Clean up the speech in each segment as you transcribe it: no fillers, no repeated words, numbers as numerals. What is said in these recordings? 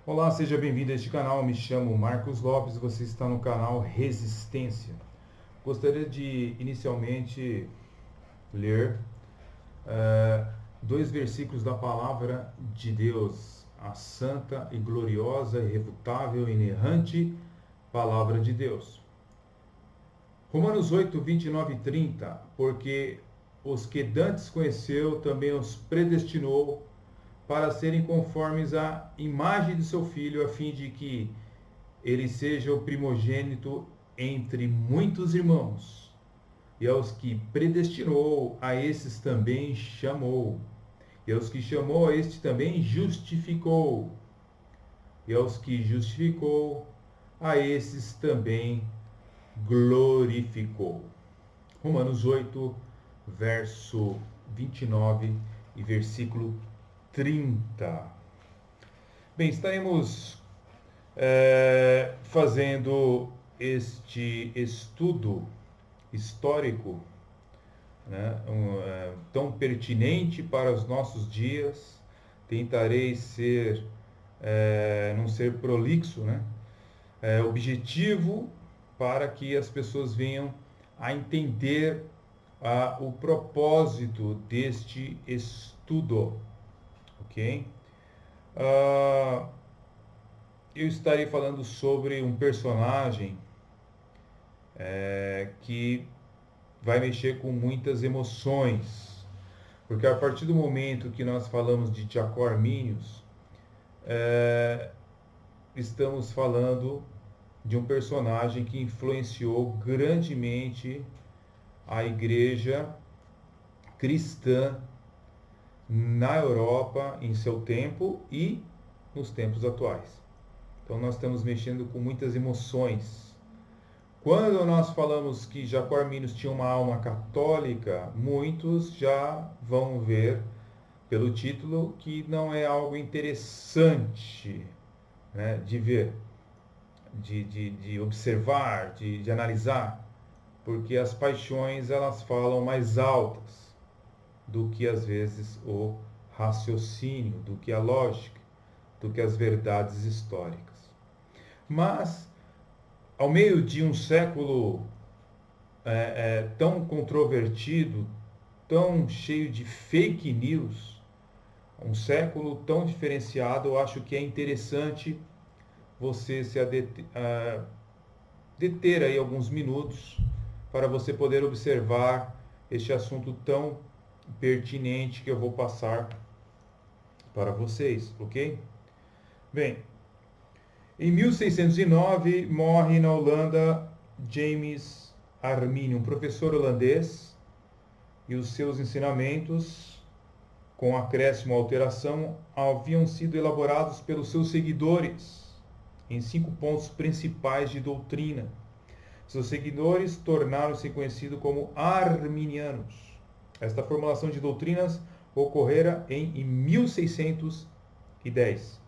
Olá, seja bem-vindo a este canal. Me chamo Marcos Lopes e você está no canal Resistência. Gostaria de inicialmente ler dois versículos da palavra de Deus, a santa e gloriosa, irrefutável e inerrante palavra de Deus. Romanos 8, 29 e 30, porque os que dantes conheceu também os predestinou para serem conformes à imagem de seu Filho, a fim de que ele seja o primogênito entre muitos irmãos. E aos que predestinou, a esses também chamou. E aos que chamou, a este também justificou. E aos que justificou, a esses também glorificou. Romanos 8, verso 29 e versículo 30. Bem, estaremos fazendo este estudo histórico, né, tão pertinente para os nossos dias. Tentarei não ser prolixo, né, objetivo, para que as pessoas venham a entender o propósito deste estudo, ok? Ah, eu estarei falando sobre um personagem que vai mexer com muitas emoções, porque a partir do momento que nós falamos de Jacó Arminius, estamos falando de um personagem que influenciou grandemente a igreja cristã na Europa em seu tempo e nos tempos atuais. Então nós estamos mexendo com muitas emoções. Quando nós falamos que Jacó Arminius tinha uma alma católica, muitos já vão ver pelo título que não é algo interessante, né, de ver, de observar, de analisar, porque as paixões elas falam mais altas do que às vezes o raciocínio, do que a lógica, do que as verdades históricas. Mas, ao meio de um século tão controvertido, tão cheio de fake news, um século tão diferenciado, eu acho que é interessante você deter aí alguns minutos para você poder observar este assunto tão pertinente que eu vou passar para vocês, ok? Bem, em 1609 morre na Holanda James Arminius, um professor holandês, e os seus ensinamentos, com acréscimo ou alteração, haviam sido elaborados pelos seus seguidores em 5 pontos principais de doutrina. Seus seguidores tornaram-se conhecidos como arminianos. Esta formulação de doutrinas ocorrera em 1610.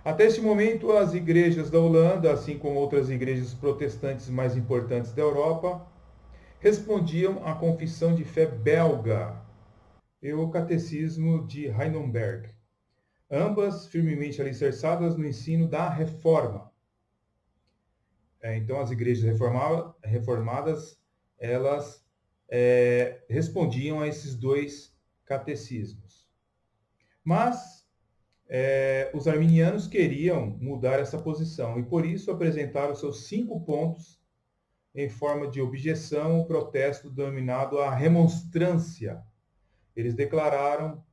Até este momento, as igrejas da Holanda, assim como outras igrejas protestantes mais importantes da Europa, respondiam à confissão de fé belga e o catecismo de Heidelberg, ambas firmemente alicerçadas no ensino da Reforma. Então, as igrejas reformadas, elas respondiam a esses dois catecismos. Mas os arminianos queriam mudar essa posição e por isso apresentaram seus 5 pontos em forma de objeção, protesto denominado a remonstrância. Eles declararam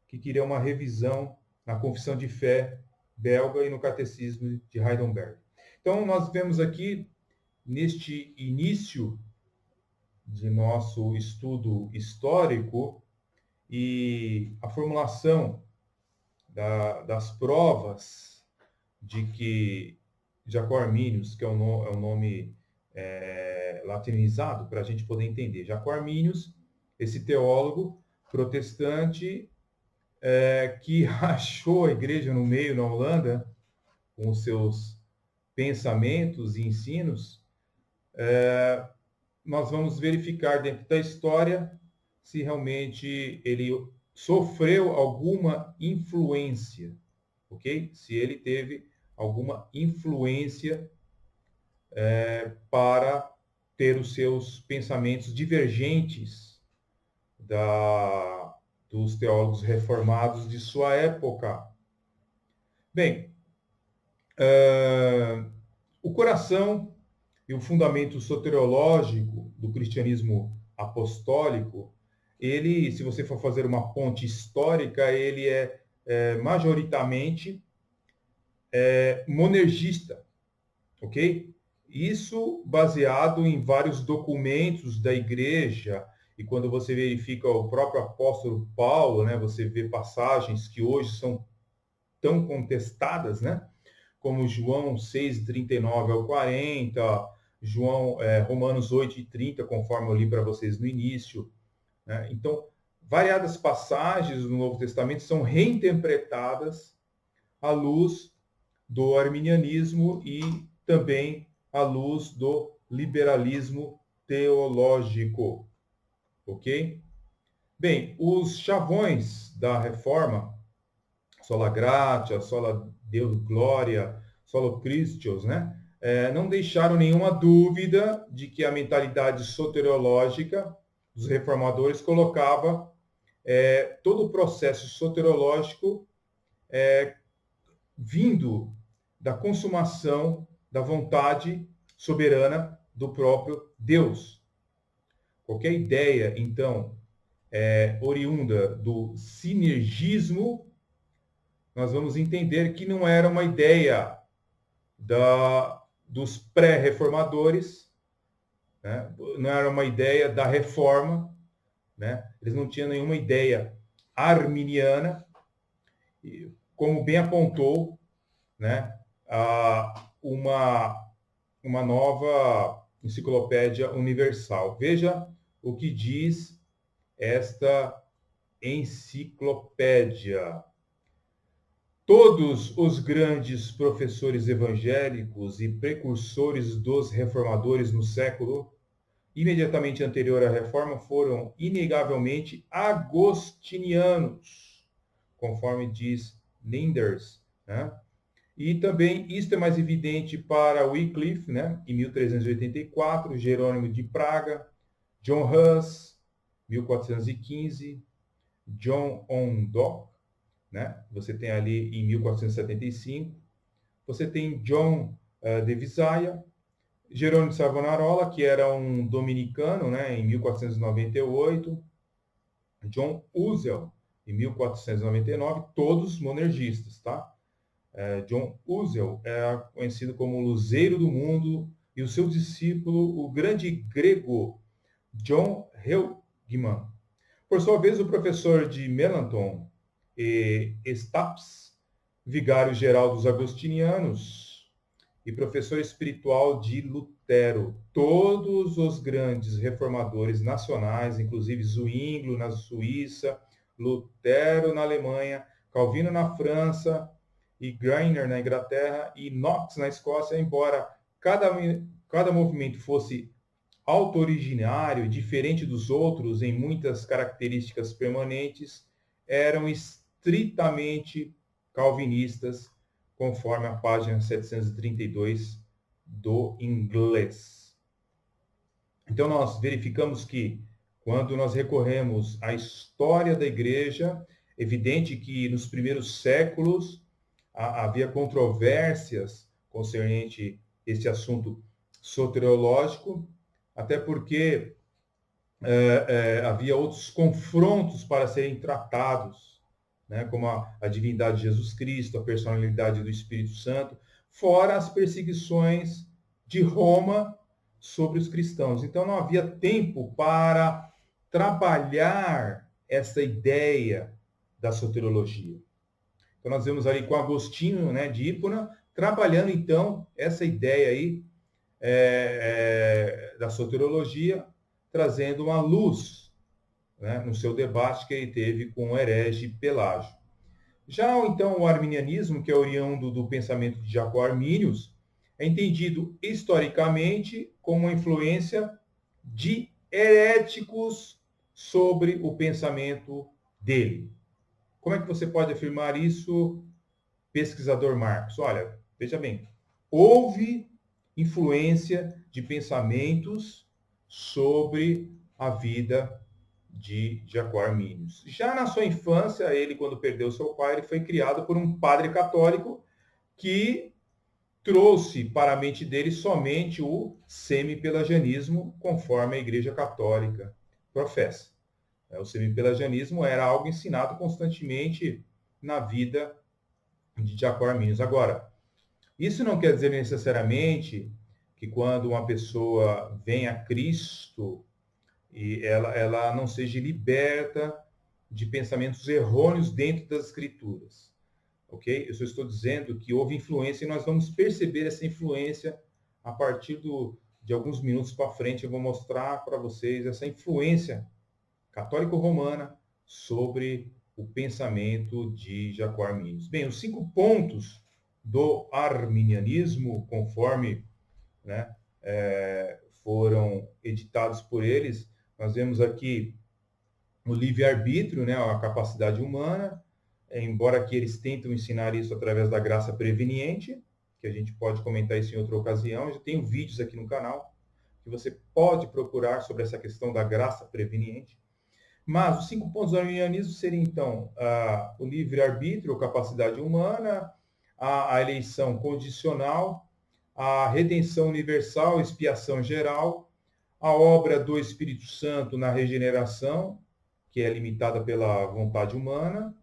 que queriam uma revisão na confissão de fé belga e no catecismo de Heidelberg. Então nós vemos aqui neste início de nosso estudo histórico e a formulação das provas de que Jacó Arminius, que é o nome latinizado para a gente poder entender, Jacó Arminius, esse teólogo protestante que achou a igreja no meio na Holanda com os seus pensamentos e ensinos, nós vamos verificar dentro da história se realmente ele sofreu alguma influência ok? Se ele teve alguma influência para ter os seus pensamentos divergentes dos teólogos reformados de sua época. Bem, o coração e o fundamento soteriológico do cristianismo apostólico, ele, se você for fazer uma ponte histórica, ele é majoritariamente monergista, ok? Isso baseado em vários documentos da igreja, e quando você verifica o próprio apóstolo Paulo, né, você vê passagens que hoje são tão contestadas, né? Como João 6, 39 ao 40, Romanos 8 e 30, conforme eu li para vocês no início. Né? Então, variadas passagens do Novo Testamento são reinterpretadas à luz do arminianismo e também à luz do liberalismo teológico. Ok? Bem, os chavões da Reforma, sola gratia, sola Deo gloria, solo Christios, né? Não deixaram nenhuma dúvida de que a mentalidade soteriológica dos reformadores colocava todo o processo soteriológico vindo da consumação da vontade soberana do próprio Deus. Qualquer ideia, então, oriunda do sinergismo, nós vamos entender que não era uma ideia dos pré-reformadores, né? Não era uma ideia da reforma, né? Eles não tinham nenhuma ideia arminiana, como bem apontou, né, uma nova enciclopédia universal. Veja o que diz esta enciclopédia. Todos os grandes professores evangélicos e precursores dos reformadores no século imediatamente anterior à reforma foram inegavelmente agostinianos, conforme diz Linders, né? E também isto é mais evidente para Wycliffe, né, em 1384, Jerônimo de Praga, John Huss, 1415, John Ondoc, né? Você tem ali em 1475. Você tem John de Visaya, Jerônimo de Savonarola, que era um dominicano, né, em 1498, John Uzel, em 1499, todos monergistas, tá? John Uzel é conhecido como o Luzeiro do Mundo, e o seu discípulo, o grande grego John Heugeman. Por sua vez, o professor de Melanchthon e Staps, vigário-geral dos agostinianos e professor espiritual de Lutero. Todos os grandes reformadores nacionais, inclusive Zwinglio na Suíça, Lutero na Alemanha, Calvino na França, e Greiner na Inglaterra e Knox na Escócia, embora cada movimento fosse auto-originário, diferente dos outros em muitas características permanentes, eram estritamente calvinistas, conforme a página 732 do inglês. Então, nós verificamos que, quando nós recorremos à história da igreja, evidente que nos primeiros séculos havia controvérsias concernente este assunto soteriológico, até porque havia outros confrontos para serem tratados, né, como a divindade de Jesus Cristo, a personalidade do Espírito Santo, fora as perseguições de Roma sobre os cristãos. Então não havia tempo para trabalhar essa ideia da soteriologia. Então, nós vemos ali com Agostinho, né, de Hipona, trabalhando, então, essa ideia aí da soteriologia, trazendo uma luz, né, no seu debate que ele teve com o herege Pelágio. Já, então, o arminianismo, que é oriundo do pensamento de Jacó Arminius, é entendido historicamente como uma influência de heréticos sobre o pensamento dele. Como é que você pode afirmar isso? pesquisador Marcos? Olha, veja bem, houve influência de pensamentos sobre a vida de Jacó Arminius. Já na sua infância, ele, quando perdeu seu pai, ele foi criado por um padre católico que trouxe para a mente dele somente o semi-pelagianismo, conforme a Igreja Católica professa. O semi-pelagianismo era algo ensinado constantemente na vida de Jacó Arminius. Agora, isso não quer dizer necessariamente que quando uma pessoa vem a Cristo e ela não seja liberta de pensamentos errôneos dentro das Escrituras. Ok? Eu só estou dizendo que houve influência e nós vamos perceber essa influência a partir de alguns minutos para frente. Eu vou mostrar para vocês essa influência católico-romana sobre o pensamento de Jacó Arminius. Bem, os 5 pontos do arminianismo, conforme, né, foram editados por eles, nós vemos aqui o livre-arbítrio, né, a capacidade humana, embora que eles tentam ensinar isso através da graça preveniente, que a gente pode comentar isso em outra ocasião. Eu já tenho vídeos aqui no canal que você pode procurar sobre essa questão da graça preveniente. Mas os 5 pontos do arminianismo seriam, então, o livre-arbítrio, a capacidade humana, a eleição condicional, a redenção universal, a expiação geral, a obra do Espírito Santo na regeneração, que é limitada pela vontade humana,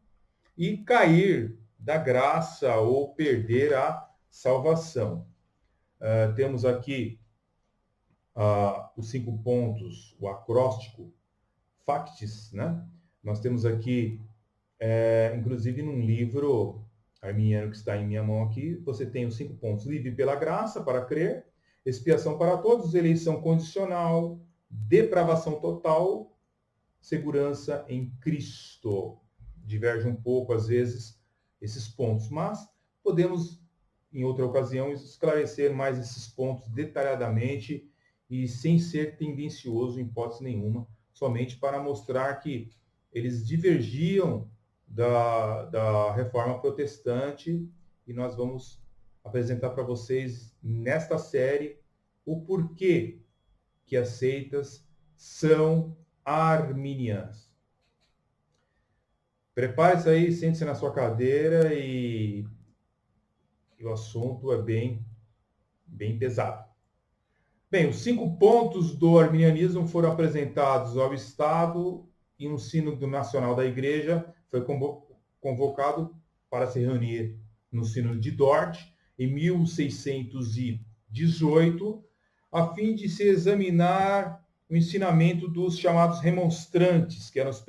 e cair da graça ou perder a salvação. Temos aqui os 5 pontos, o acróstico Factis, né? Nós temos aqui, inclusive num livro arminiano que está em minha mão aqui, você tem os 5 pontos: livre pela graça para crer, expiação para todos, eleição condicional, depravação total, segurança em Cristo. Diverge um pouco, às vezes, esses pontos, mas podemos, em outra ocasião, esclarecer mais esses pontos detalhadamente e sem ser tendencioso em hipótese nenhuma, somente para mostrar que eles divergiam da reforma protestante, e nós vamos apresentar para vocês nesta série o porquê que as seitas são arminianas. Prepare-se aí, sente-se na sua cadeira e o assunto é bem pesado. Bem, os 5 pontos do arminianismo foram apresentados ao Estado e um sínodo nacional da Igreja foi convocado para se reunir no sínodo de Dort em 1618, a fim de se examinar o ensinamento dos chamados remonstrantes, que eram os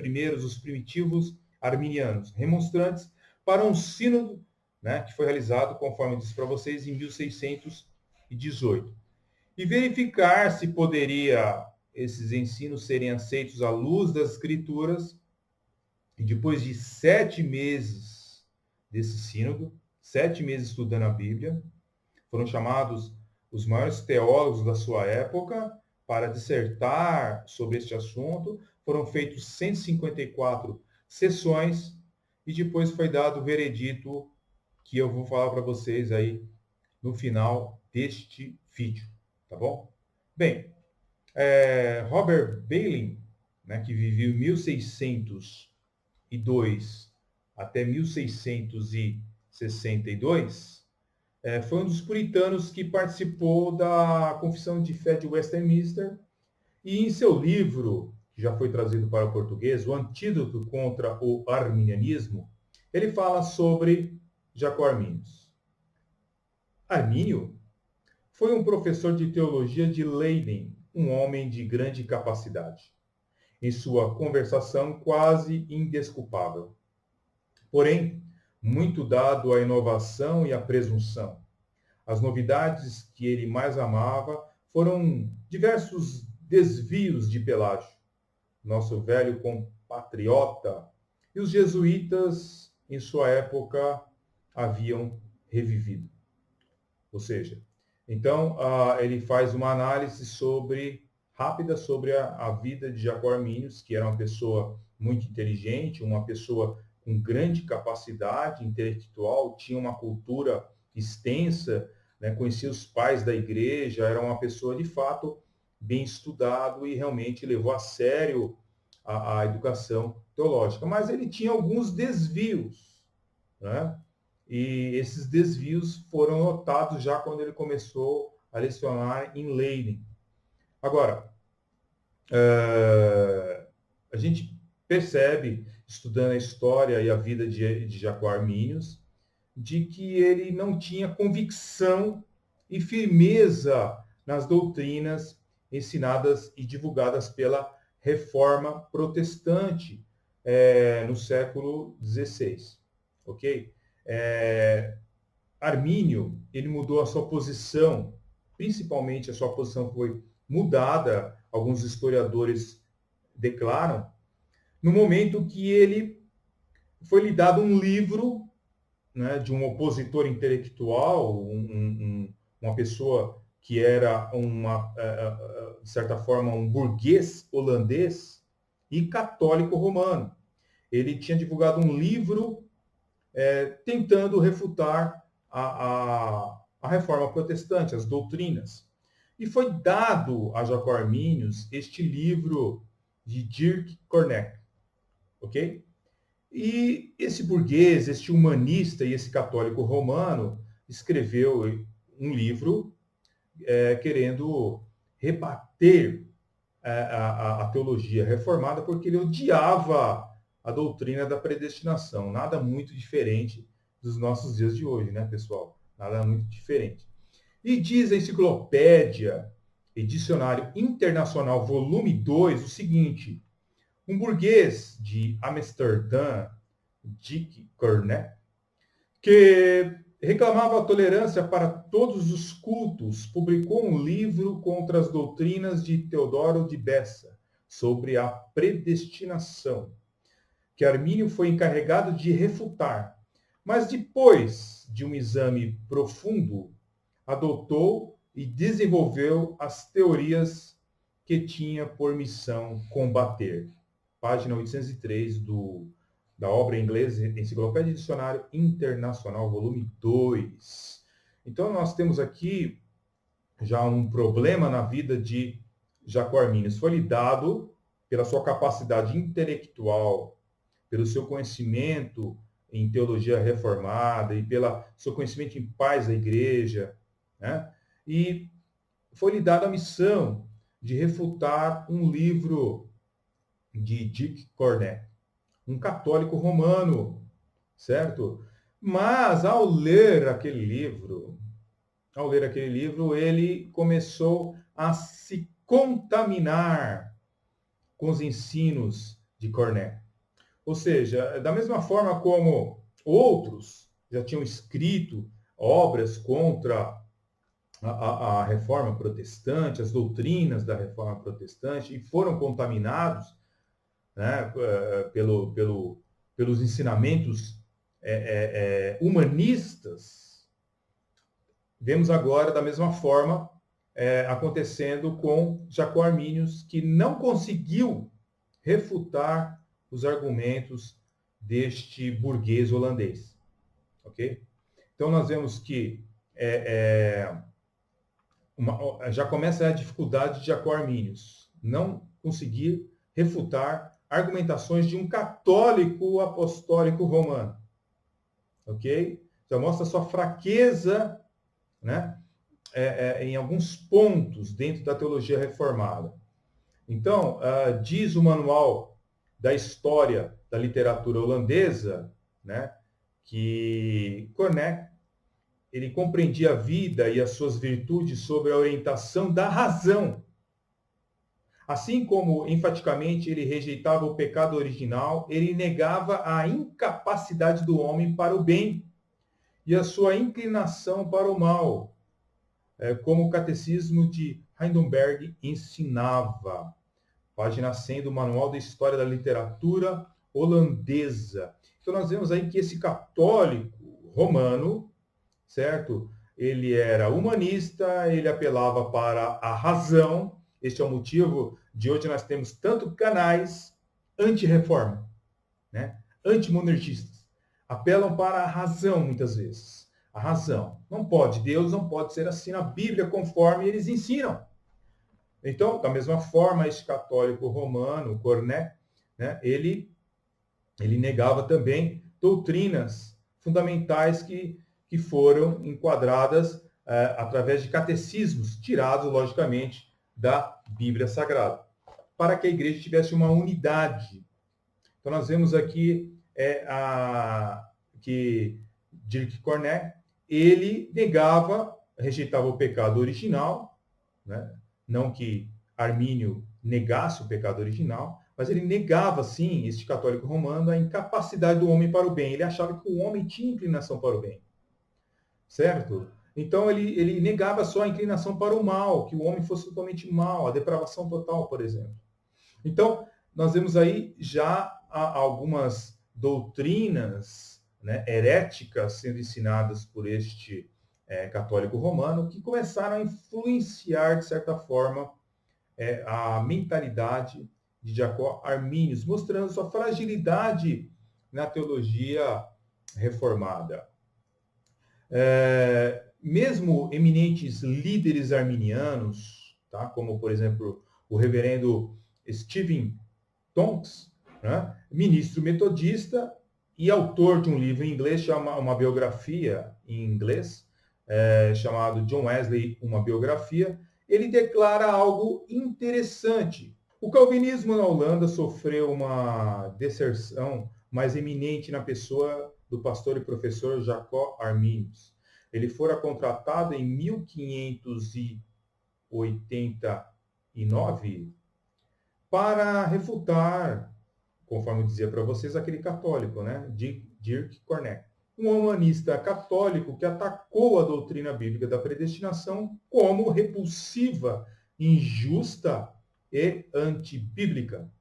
primitivos arminianos. Remonstrantes para um sínodo, né, que foi realizado, conforme eu disse para vocês, em 1618. E verificar se poderia esses ensinos serem aceitos à luz das Escrituras. E depois de 7 meses desse sínodo, 7 meses estudando a Bíblia, foram chamados os maiores teólogos da sua época para dissertar sobre este assunto. Foram feitos 154 sessões e depois foi dado o veredito que eu vou falar para vocês aí no final deste vídeo. Tá bom? Bem, Robert Bailey, né, que viveu 1602 até 1662, foi um dos puritanos que participou da Confissão de Fé de Westminster, e em seu livro, que já foi trazido para o português, O Antídoto contra o Arminianismo, ele fala sobre Jacó Arminius. Armínio foi um professor de teologia de Leiden, um homem de grande capacidade, em sua conversação quase indesculpável. Porém, muito dado à inovação e à presunção. As novidades que ele mais amava foram diversos desvios de Pelágio, nosso velho compatriota, e os jesuítas, em sua época, haviam revivido. Ou seja, então, ele faz uma análise rápida sobre a vida de Jacó Arminius, que era uma pessoa muito inteligente, uma pessoa com grande capacidade intelectual, tinha uma cultura extensa, né, conhecia os pais da igreja, era uma pessoa de fato bem estudado e realmente levou a sério a educação teológica. Mas ele tinha alguns desvios, né? E esses desvios foram notados já quando ele começou a lecionar em Leiden. Agora, a gente percebe, estudando a história e a vida de Jacó Arminius, de que ele não tinha convicção e firmeza nas doutrinas ensinadas e divulgadas pela Reforma Protestante no século XVI, ok? Armínio, ele mudou a sua posição, principalmente a sua posição foi mudada, alguns historiadores declaram, no momento que ele foi lhe dado um livro, né, de um opositor intelectual, uma pessoa que era, de certa forma, um burguês holandês e católico romano. Ele tinha divulgado um livro tentando refutar a reforma protestante, as doutrinas. E foi dado a Jacó Arminius este livro de Dirk Cornec, ok? E esse burguês, este humanista e esse católico romano escreveu um livro querendo rebater a teologia reformada, porque ele odiava a doutrina da predestinação. Nada muito diferente dos nossos dias de hoje, né, pessoal? Nada muito diferente. E diz a Enciclopédia e Dicionário Internacional, volume 2, o seguinte: um burguês de Amsterdã, Dick Cornec, que reclamava a tolerância para todos os cultos, publicou um livro contra as doutrinas de Teodoro de Bessa sobre a predestinação, que Armínio foi encarregado de refutar. Mas depois de um exame profundo, adotou e desenvolveu as teorias que tinha por missão combater. Página 803 da obra inglesa Enciclopédia e Dicionário Internacional, volume 2. Então, nós temos aqui já um problema na vida de Jacó Arminius. Foi lhe dado pela sua capacidade intelectual, pelo seu conhecimento em teologia reformada e pelo seu conhecimento em paz da igreja, né? E foi lhe dada a missão de refutar um livro de Dick Cornec, um católico romano, certo? Mas ao ler aquele livro, ele começou a se contaminar com os ensinos de Cornec. Ou seja, da mesma forma como outros já tinham escrito obras contra a reforma protestante, as doutrinas da reforma protestante, e foram contaminados, né, pelos ensinamentos humanistas, vemos agora, da mesma forma, acontecendo com Jacó Arminius, que não conseguiu refutar os argumentos deste burguês holandês. Ok? Então, nós vemos que já começa a dificuldade de Jacó Arminius não conseguir refutar argumentações de um católico apostólico romano. Ok? Já mostra sua fraqueza, né, em alguns pontos dentro da teologia reformada. Então, diz o Manual da História da Literatura Holandesa, né, que Cornec ele compreendia a vida e as suas virtudes sob a orientação da razão. Assim como, enfaticamente, ele rejeitava o pecado original, ele negava a incapacidade do homem para o bem e a sua inclinação para o mal, como o Catecismo de Heidelberg ensinava. Página 100 do Manual da História da Literatura Holandesa. Então, nós vemos aí que esse católico romano, certo? Ele era humanista, ele apelava para a razão. Este é o motivo de hoje nós temos tanto canais anti-reforma, né? antimonergistas. Apelam para a razão, muitas vezes. A razão. Não pode, Deus não pode ser assim na Bíblia, conforme eles ensinam. Então, da mesma forma, este católico romano, Corné, né, ele negava também doutrinas fundamentais que foram enquadradas através de catecismos, tirados, logicamente, da Bíblia Sagrada, para que a igreja tivesse uma unidade. Então, nós vemos aqui que Dirk Corné, ele negava, rejeitava o pecado original, né? Não que Armínio negasse o pecado original, mas ele negava, sim, este católico romano, a incapacidade do homem para o bem. Ele achava que o homem tinha inclinação para o bem, certo? Então, ele negava só a inclinação para o mal, que o homem fosse totalmente mal, a depravação total, por exemplo. Então, nós vemos aí já algumas doutrinas, né, heréticas sendo ensinadas por este católico romano, que começaram a influenciar, de certa forma, a mentalidade de Jacó Arminius, mostrando sua fragilidade na teologia reformada. Mesmo eminentes líderes arminianos, tá, como, por exemplo, o reverendo Stephen Tonks, né, ministro metodista e autor de um livro em inglês, uma biografia em inglês, chamado John Wesley, uma biografia, ele declara algo interessante. O calvinismo na Holanda sofreu uma deserção mais eminente na pessoa do pastor e professor Jacó Arminius. Ele fora contratado em 1589 para refutar, conforme eu dizia para vocês, aquele católico, né, Dirk Corné, um humanista católico que atacou a doutrina bíblica da predestinação como repulsiva, injusta e antibíblica.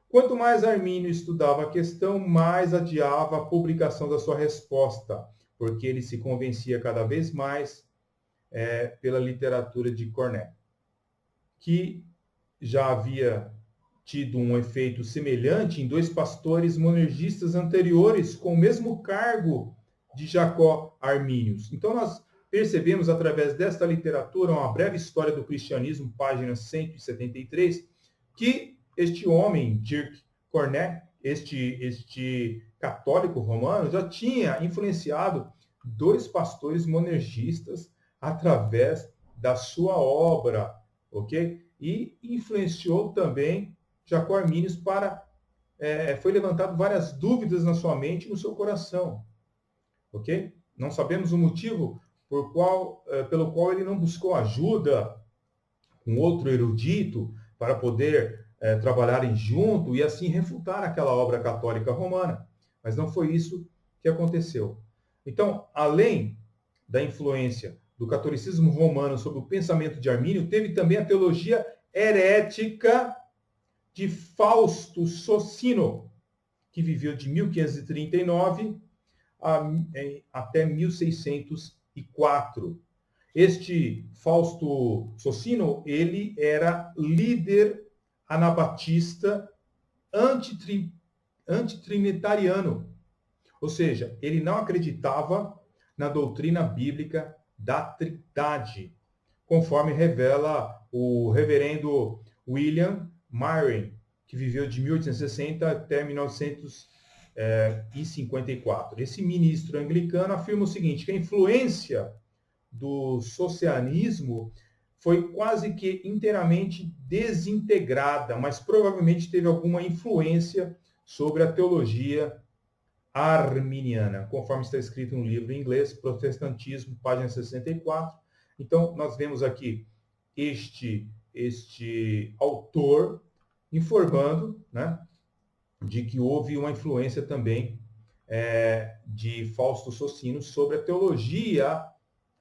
Quanto mais Armínio estudava a questão, mais adiava a publicação da sua resposta, porque ele se convencia cada vez mais pela literatura de Corné, que já havia tido um efeito semelhante em dois pastores monergistas anteriores com o mesmo cargo de Jacó Arminius. Então, nós percebemos, através desta literatura, uma breve história do cristianismo, página 173, que este homem, Dirk Corné, este católico romano, já tinha influenciado dois pastores monergistas através da sua obra, ok? E influenciou também Jacó Arminius foi levantado várias dúvidas na sua mente e no seu coração, ok? Não sabemos o motivo pelo qual ele não buscou ajuda com outro erudito para poder trabalharem junto e assim refutar aquela obra católica romana. Mas não foi isso que aconteceu. Então, além da influência do catolicismo romano sobre o pensamento de Armínio, teve também a teologia herética de Fausto Socino, que viveu de 1539 até 1604. Este Fausto Socino, ele era líder anabatista antitrinitariano, ou seja, ele não acreditava na doutrina bíblica da Trindade, conforme revela o reverendo William Myron, que viveu de 1860 até 1954. Esse ministro anglicano afirma o seguinte, que a influência do socialismo foi quase que inteiramente desintegrada, mas provavelmente teve alguma influência sobre a teologia arminiana, conforme está escrito no livro em inglês, Protestantismo, página 64. Então, nós vemos aqui este autor informando, né, de que houve uma influência também de Fausto Socino sobre a teologia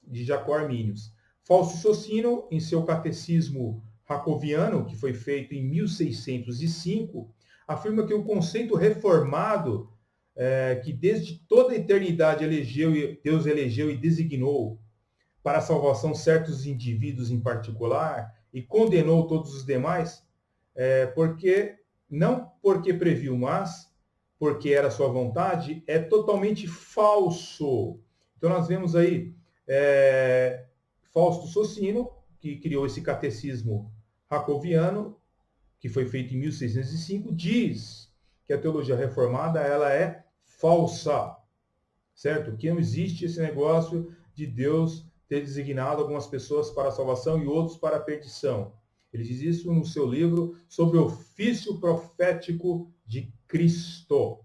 de Jacó Arminius. Fausto Socino, em seu catecismo jacobiano, que foi feito em 1605, afirma que o conceito reformado, que desde toda a eternidade Deus elegeu e designou para a salvação certos indivíduos em particular e condenou todos os demais, não porque previu, mas porque era sua vontade, é totalmente falso. Então nós vemos aí Fausto Socino, que criou esse catecismo jacobiano, que foi feito em 1605, diz que a teologia reformada ela é falsa, certo? Que não existe esse negócio de Deus ter designado algumas pessoas para a salvação e outros para a perdição. Ele diz isso no seu livro sobre o ofício profético de Cristo.